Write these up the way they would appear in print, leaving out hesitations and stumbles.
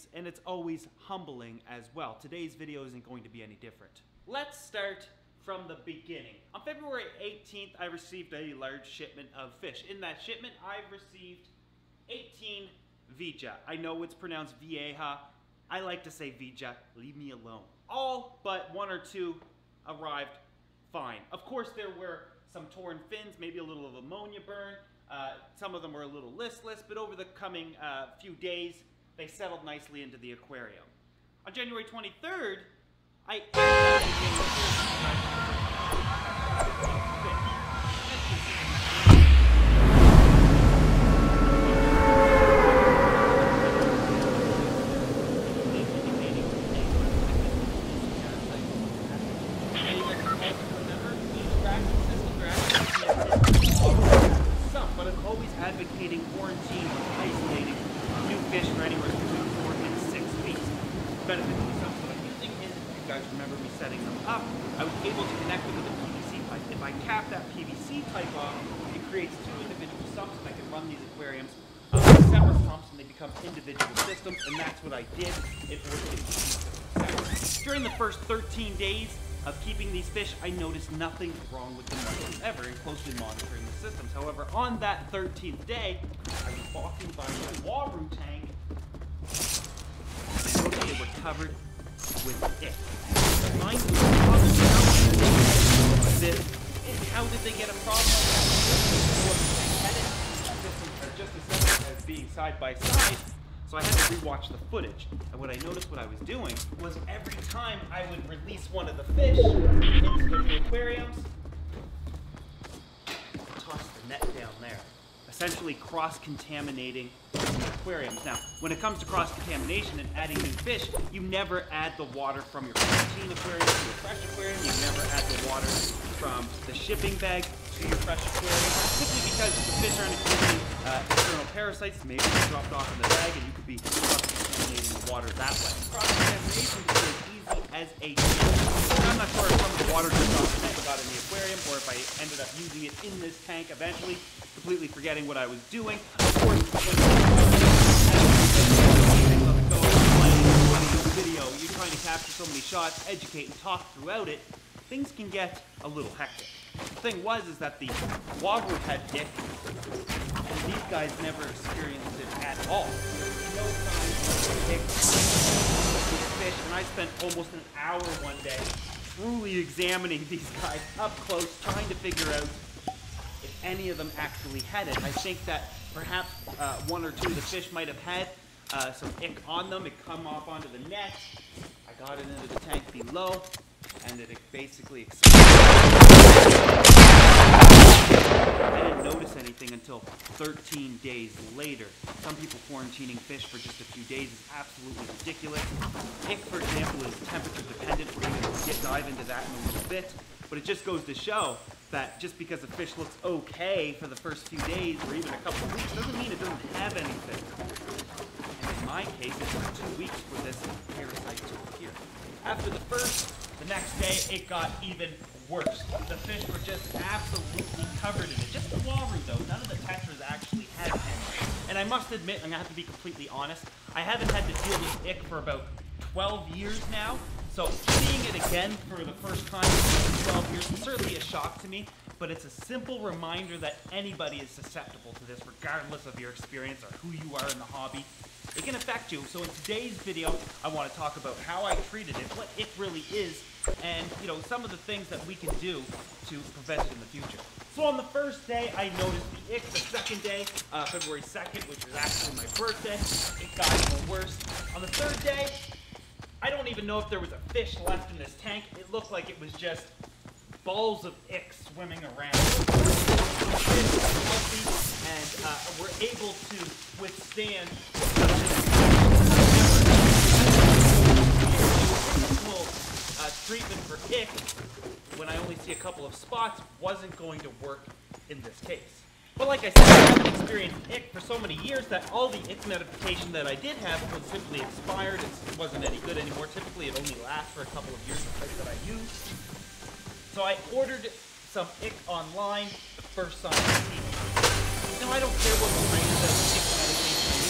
experience, and it's always humbling as well. Today's video isn't going to be any different. Let's start from the beginning. On February 18th, I received a large shipment of fish. In that shipment, I received 18 vija. I know it's pronounced vieja. I like to say vija. Leave me alone. All but one or two arrived fine. Of course, there were some torn fins, maybe a little of ammonia burn. Some of them were a little listless, but over the coming few days, they settled nicely into the aquarium. On January 23rd, I but I'm always advocating quarantine or isolating new fish for anywhere between 4 and 6 weeks. The benefit of the sumps that I'm using is, if you guys remember me setting them up, I was able to connect them with a PVC pipe. If I cap that PVC pipe off, it creates two individual sumps, and I can run these aquariums with separate pumps, and they become individual systems, and that's what I did in order to keep them separate. During the first 13 days of keeping these fish, I noticed nothing wrong with them whatsoever in closely monitoring the systems. However, on that 13th day, I was walking by my Waru tank, and I noticed they were covered with ick. Mind you, how did they get a problem like that? Systems are just as simple as being side by side. So I had to rewatch the footage, and what I noticed what I was doing was every time I would release one of the fish into the aquariums, toss the net down there, essentially cross-contaminating the aquariums. Now, when it comes to cross-contamination and adding new fish, you never add the water from your quarantine aquarium to your fresh aquarium. You never add the water from the shipping bag to your fresh aquarium, simply because the fish aren't exhibiting external parasites. Maybe they dropped off in the bag and you could be cross-contaminating the water that way. Cross-contamination is as easy as a joke. I'm not sure if some of the water just off the net got in the aquarium or if I ended up using it in this tank eventually, completely forgetting what I was doing. Of course, video, you're trying to capture so many shots, educate and talk throughout it, things can get a little hectic. The thing is that the Waru had ick, and these guys never experienced it at all. No signs of ick fish, and I spent almost an hour one day truly examining these guys up close, trying to figure out if any of them actually had it. I think that perhaps one or two of the fish might have had some ick on them. It come off onto the net. I got it into the tank below, and it basically exploded. I didn't notice anything until 13 days later. Some people quarantining fish for just a few days is absolutely ridiculous. Ick, for example, is temperature dependent. We're going to dive into that in a little bit. But it just goes to show that just because a fish looks okay for the first few days or even a couple of weeks doesn't mean it doesn't have anything. And in my case, it took 2 weeks for this parasite to appear. After the next day, it got even worse. The fish were just absolutely covered in it. Just the Waru, though. None of the tetras actually had any. And I must admit, I'm going to have to be completely honest, I haven't had to deal with ick for about 12 years now. So seeing it again for the first time in 12 years is certainly a shock to me, but it's a simple reminder that anybody is susceptible to this, regardless of your experience or who you are in the hobby. It can affect you. So in today's video, I want to talk about how I treated it, what it really is, and some of the things that we can do to prevent it in the future. So on the first day, I noticed the ick. The second day, February 2nd, which was actually my birthday, it got even worse. On the third day, I don't even know if there was a fish left in this tank. It looked like it was just balls of ick swimming around. Healthy, and we're able to withstand treatment for ick when I only see a couple of spots wasn't going to work in this case. But like I said, I haven't experienced ick for so many years that all the ick medication that I did have was simply expired. It wasn't any good anymore. Typically, it only lasts for a couple of years, the type that I use. So I ordered some ick online the first sign I see. Now, I don't care what kind of ick medication I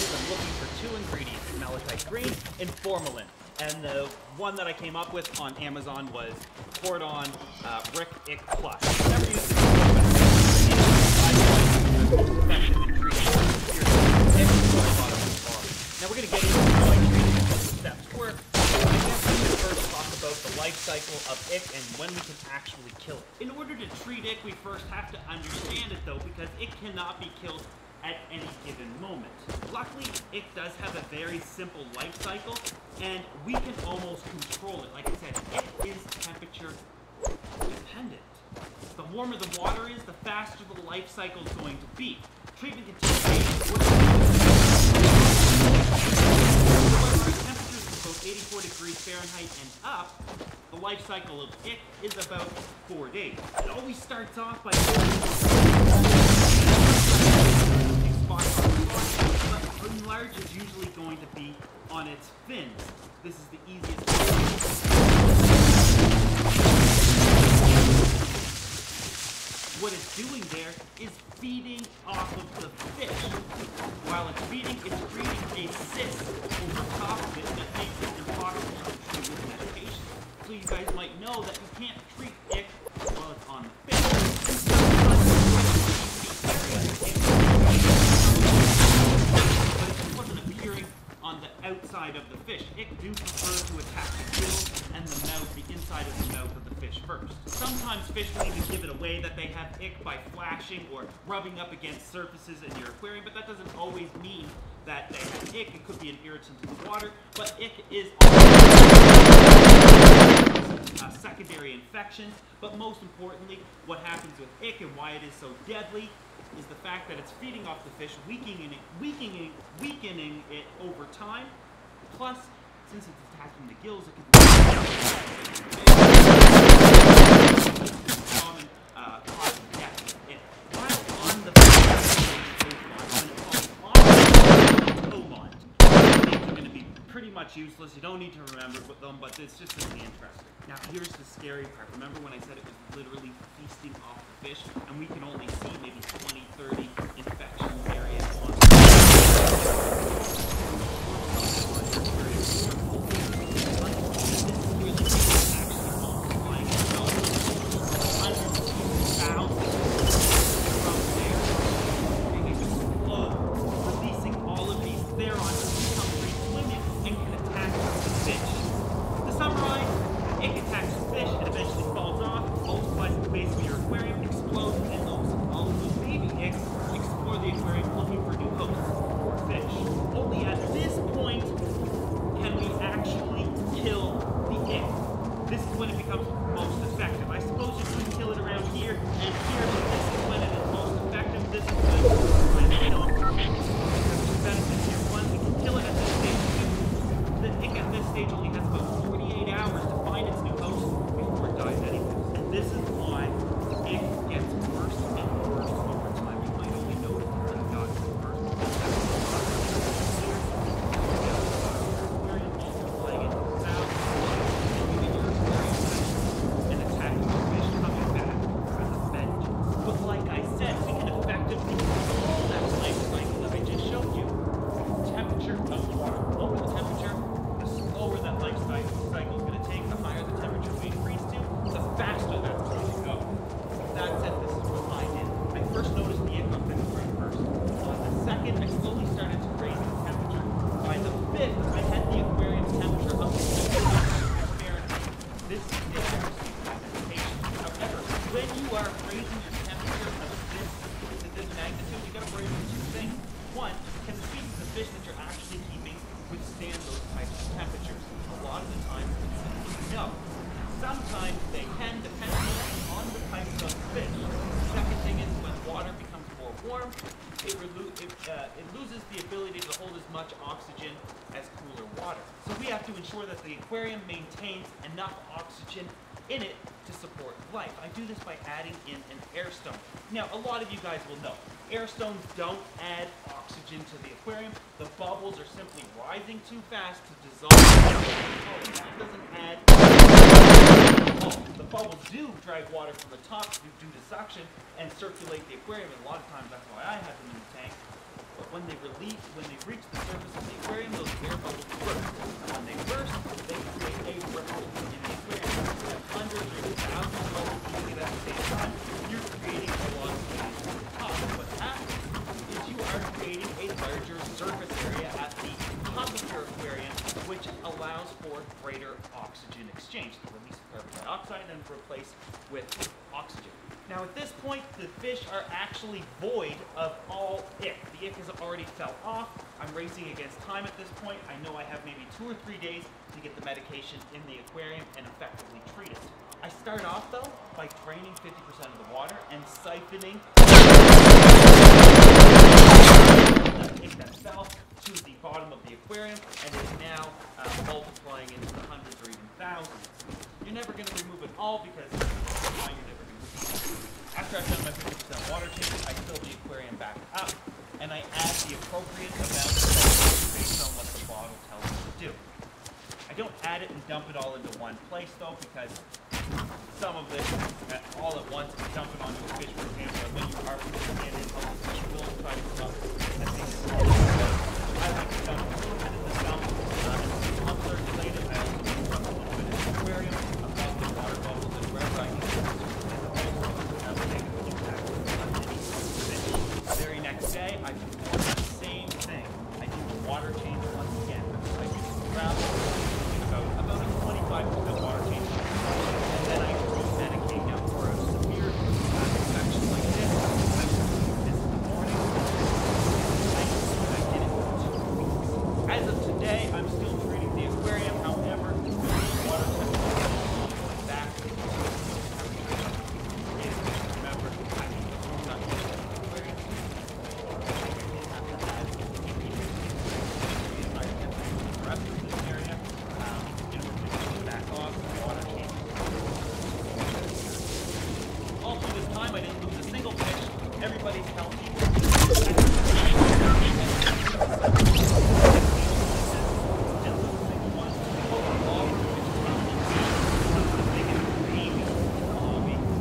use. I'm looking for two ingredients: malachite green, and formalin. And the one that I came up with on Amazon was Cordon Rick Ick Plus. I've never used it before, but effective in treating now we're going to get into how I treat it and what the steps work. I guess we should first talk about the life cycle of ick and when we can actually kill it. In order to treat ick, we first have to understand it though, because it cannot be killed at any given moment. Luckily, ick does have a very simple life cycle, and we can almost control it. Like I said, ick is temperature dependent. The warmer the water is, the faster the life cycle is going to be. Treatment can take days. However, at temperatures of about 84 degrees Fahrenheit and up, the life cycle of ick is about 4 days. It always starts off by but large is usually going to be on its fins. This is the easiest way. What it's doing there is feeding off of the fish. While it's feeding, it's creating a cyst over top of it that makes it impossible to treat with medication. So you guys might know that you can't treat ick while it's on the fish. On the outside of the fish. Ick do prefer to attack the gills and the mouth, the inside of the mouth of the fish first. Sometimes fish will even give it away that they have ick by flashing or rubbing up against surfaces in your aquarium, but that doesn't always mean that they have ick. It could be an irritant to the water, but ick is secondary infections. But most importantly, what happens with ick and why it is so deadly is the fact that it's feeding off the fish, weakening it over time. Plus, since it's attacking the gills, it can be common cause of death. While on the things are going to be pretty much useless. You don't need to remember them, but it's just really interesting. Now, here's the scary part. Remember when I said it was literally feasting off the fish, and we can only see maybe 20, 30 infection areas on the releasing all of these therons to become free swimming and can attack the fish. To summarize, it attacks the fish, it eventually falls off, multiplies at the base of your aquarium, explodes, and all of those baby icks explore the aquarium looking for new hosts for fish. Only at this point can we actually kill the ick. This is when it becomes most effective. I suppose you could kill it around here and here, but this is when it is most effective. This is when I know it. Two benefits here. One, we can kill it at this stage. The ick at this stage only has about 48 hours to find its new host before it dies anyway. And this is why ick gets worse and worse over time. You might only notice that it got worse. And attacking the fish coming back as a vengeance. But like I said, we can effectively control that life cycle that I just showed you. Temperature of the water. The lower the temperature, the slower that life cycle is going to take. The higher the temperature we increase to, the faster that's going to go. That said, this is what I did. I first noticed the ick on February 1st. On the 2nd, I slowly started to raise the temperature. By the 5th, I had the aquarium's temperature up to 50 degrees Fahrenheit. This is the medication. However, when you are raising your temperature of this magnitude, you got to worry about two things. One, can the species of fish that you're actually keeping withstand those types of temperatures? A lot of the time, no. Sometimes they can, depending on the types of fish. The second thing is when water becomes more warm, it loses the ability to hold as much oxygen as cooler water. So we have to ensure that the aquarium maintains enough oxygen in it to support life. I do this by adding in an air stone. Now, a lot of you guys will know, air stones don't add oxygen to the aquarium. The bubbles are simply rising too fast to dissolve. That doesn't add. The bubbles do drag water from the top due to suction and circulate the aquarium, and a lot of times that's why I have them in the tank. But when they reach the surface of the aquarium, those air bubbles burst. And when they burst, they create a ripple in the aquarium. And hundreds or thousands of bubbles moving at the same time, you're creating a lot of gas at the top. What happens is you are creating a larger surface area at the top of your aquarium, which allows for greater oxygen exchange. The release of carbon dioxide and then replaced with oxygen. Now at this point, the fish are actually void of all ick. The ick has already fell off. I'm racing against time at this point. I know I have maybe 2 or 3 days to get the medication in the aquarium and effectively treat it. I start off though by draining 50% of the water and siphoning the ick that fell to the bottom of the aquarium and is now multiplying into the hundreds or even thousands. You're never going to remove it all because you're never going to remove it. After I've done my 50% water change, I fill the aquarium back up and I add the appropriate amount of salt based on what the bottle tells me to do. I don't add it and dump it all into one place though, because some of this all at once and dump it onto a fish, for example, and when you are putting it in, how the fish will try to come up and things. I like to dump a little bit in the dump and pump circulated. I also do dump a little bit in the aquarium above the water bubbles and wherever I can get it. The very next day, I perform the same thing. I do the water change once again. I use the gravel, about a 25% water change, and then I re-medicate. Now for a severe infection like this is the morning. I get it for 2 weeks. As of today, I'm still treating the aquarium. However, the water temperature is going back to temperature. Remember, I need to warm up the aquarium. All through this time, I didn't lose a single fish. Everybody's healthy.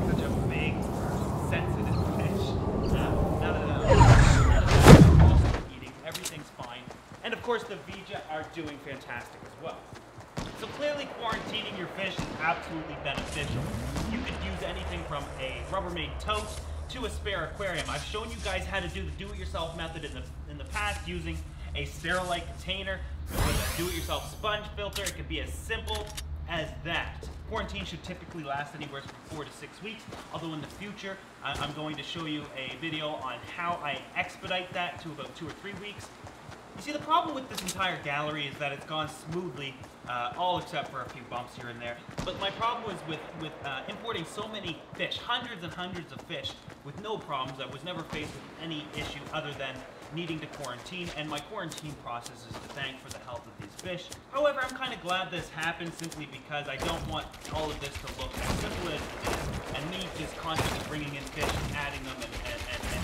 Such a big, sensitive fish. Also eating. Everything's fine. And of course, the Vija are doing fantastic as well. So clearly quarantining your fish is absolutely beneficial. You could use anything from a Rubbermaid tote to a spare aquarium. I've shown you guys how to do the do-it-yourself method in the past using a sterilite container with a do-it-yourself sponge filter. It could be as simple as that. Quarantine should typically last anywhere from 4 to 6 weeks, although in the future I'm going to show you a video on how I expedite that to about 2 or 3 weeks. You see, the problem with this entire gallery is that it's gone smoothly, all except for a few bumps here and there. But my problem was with importing so many fish, hundreds and hundreds of fish, with no problems. I was never faced with any issue other than needing to quarantine, and my quarantine process is to thank for the health of these fish. However, I'm kind of glad this happened simply because I don't want all of this to look as simple as it is, and me just constantly bringing in fish and adding them and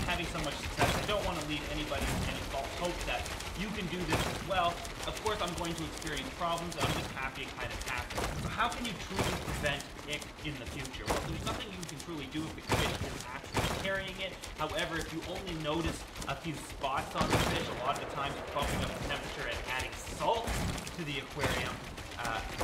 having so much success. I don't want to leave anybody with any false hope that you can do this as well. Of course, I'm going to experience problems, and I'm just happy it kind of happened. So how can you truly prevent ick in the future? Well, there's nothing you can truly do if the fish is actually carrying it. However, if you only notice a few spots on the fish, a lot of the times bumping up the temperature and adding salt to the aquarium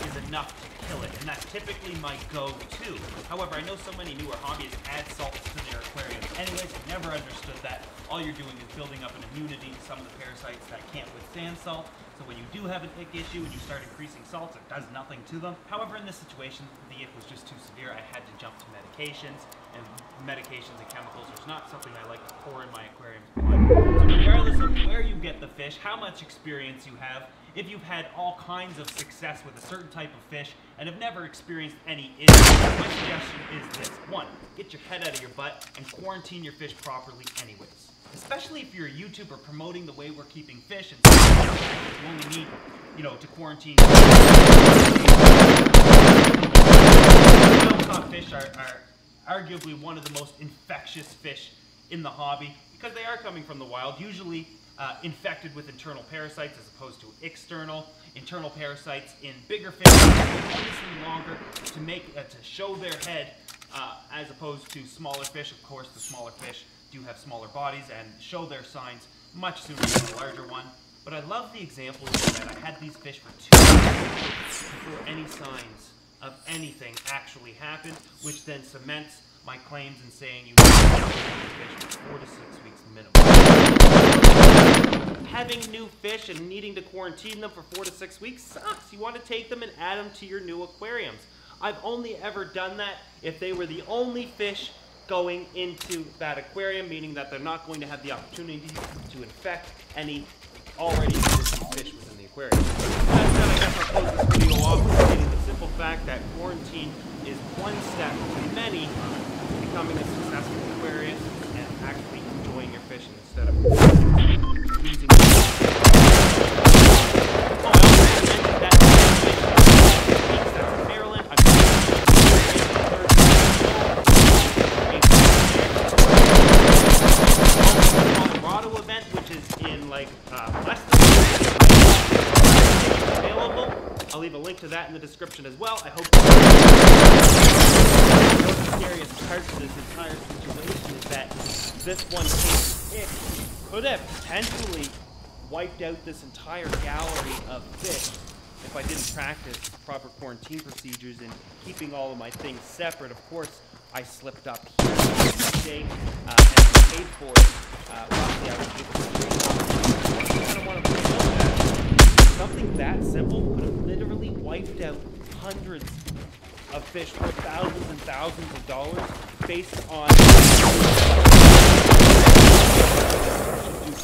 is enough to kill it, and that's typically my go-to. However, I know so many newer hobbyists add salts to their aquariums. Anyways, I've never understood that. All you're doing is building up an immunity to some of the parasites that can't withstand salt. So when you do have an ick issue and you start increasing salts, it does nothing to them. However, in this situation, the ick was just too severe. I had to jump to medications, and medications and chemicals is not something I like to pour in my aquariums. So regardless of where you get the fish, how much experience you have, if you've had all kinds of success with a certain type of fish and have never experienced any issues, my suggestion is this. 1, get your head out of your butt and quarantine your fish properly anyways. Especially if you're a YouTuber promoting the way we're keeping fish and you only need, to quarantine. Wild-caught fish are arguably one of the most infectious fish in the hobby because they are coming from the wild, usually infected with internal parasites as opposed to external. Internal parasites in bigger fish take longer to show their head as opposed to smaller fish. Of course, the smaller fish do have smaller bodies and show their signs much sooner than a larger one. But I love the example here that I had these fish for 2 weeks before any signs of anything actually happened, which then cements my claims in saying you need to fish for 4 to 6 weeks minimum. Having new fish and needing to quarantine them for 4 to 6 weeks sucks. You want to take them and add them to your new aquariums. I've only ever done that if they were the only fish going into that aquarium, meaning that they're not going to have the opportunity to infect any already existing fish within the aquarium. That said, I guess I'll close this video off with stating the simple fact that quarantine is one step to many becoming a successful aquarium and actually enjoying your fishing instead of losing your fish. Oh, I also mentioned that fish that's in Maryland. I'm Colorado event, which is in like less than available. I'll leave a link to that in the description as well. I hope the scariest part of this entire situation is that this one could have potentially wiped out this entire gallery of fish if I didn't practice proper quarantine procedures and keeping all of my things separate. Of course, I slipped up here mistake and paid for it. Luckily, I was able to I don't want to point out that something that simple could have literally wiped out hundreds of fish for thousands and thousands of dollars based on do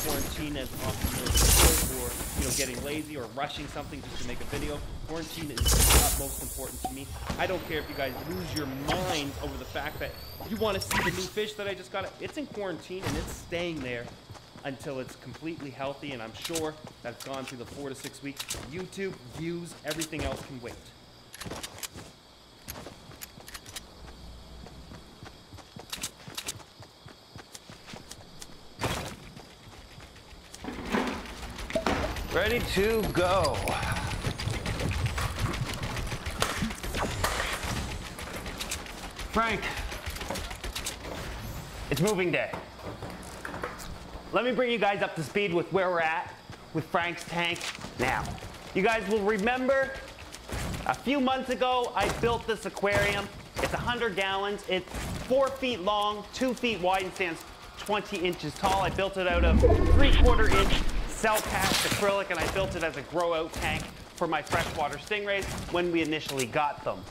quarantine as often as or getting lazy or rushing something just to make a video. Quarantine is the utmost important to me. I don't care if you guys lose your minds over the fact that you want to see the new fish that I just got. It's in quarantine and it's staying there until it's completely healthy, and I'm sure that it's gone through the 4 to 6 weeks. YouTube, views, everything else can wait. Ready to go. Frank, it's moving day. Let me bring you guys up to speed with where we're at with Frank's tank now. You guys will remember a few months ago, I built this aquarium. It's 100 gallons. It's 4 feet long, 2 feet wide, and stands 20 inches tall. I built it out of 3/4 inch cell-cast acrylic, and I built it as a grow-out tank for my freshwater stingrays when we initially got them.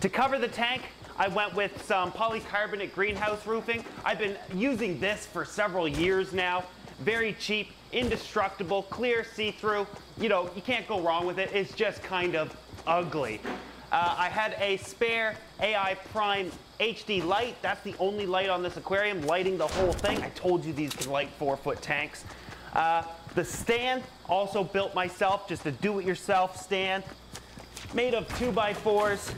To cover the tank, I went with some polycarbonate greenhouse roofing. I've been using this for several years now. Very cheap, indestructible, clear, see-through. You can't go wrong with it. It's just kind of ugly. I had a spare AI Prime HD light. That's the only light on this aquarium, lighting the whole thing. I told you these can light 4-foot tanks. The stand, also built myself, just a do-it-yourself stand. Made of 2x4s,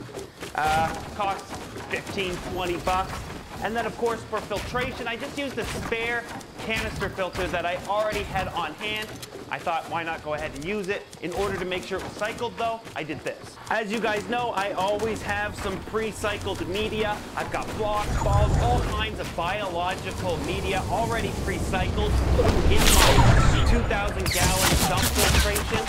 cost 15, 20 bucks. And then of course for filtration, I just used a spare canister filter that I already had on hand. I thought, why not go ahead and use it? In order to make sure it was cycled though, I did this. As you guys know, I always have some pre-cycled media. I've got blocks, balls, all kinds of biological media already pre-cycled in my 2,000 gallon dump filtration.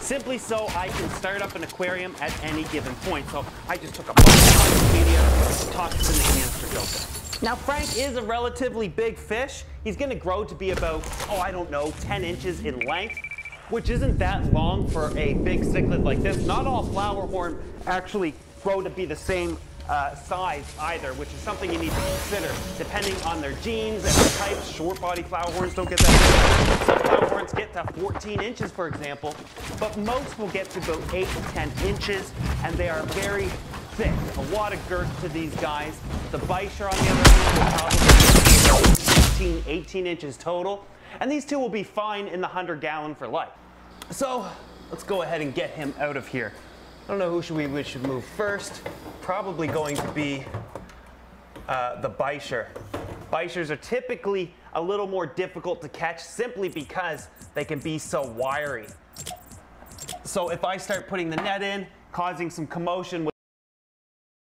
Simply so I can start up an aquarium at any given point. So I just took a bunch of media, tossed it in the canister filter. Now Frank is a relatively big fish. He's gonna grow to be about, 10 inches in length, which isn't that long for a big cichlid like this. Not all flower horn actually grow to be the same size either, which is something you need to consider depending on their genes and their types. Short body flower horns don't get that big. Some flower horns get to 14 inches, for example, but most will get to about 8 to 10 inches, and they are very thick. A lot of girth to these guys. The Bisher, on the other hand, will probably be 16, 18 inches total, and these two will be fine in the 100 gallon for life. So let's go ahead and get him out of here. I don't know who we should move first. Probably going to be the Bisher. Bishers are typically a little more difficult to catch simply because they can be so wiry. So if I start putting the net in, causing some commotion with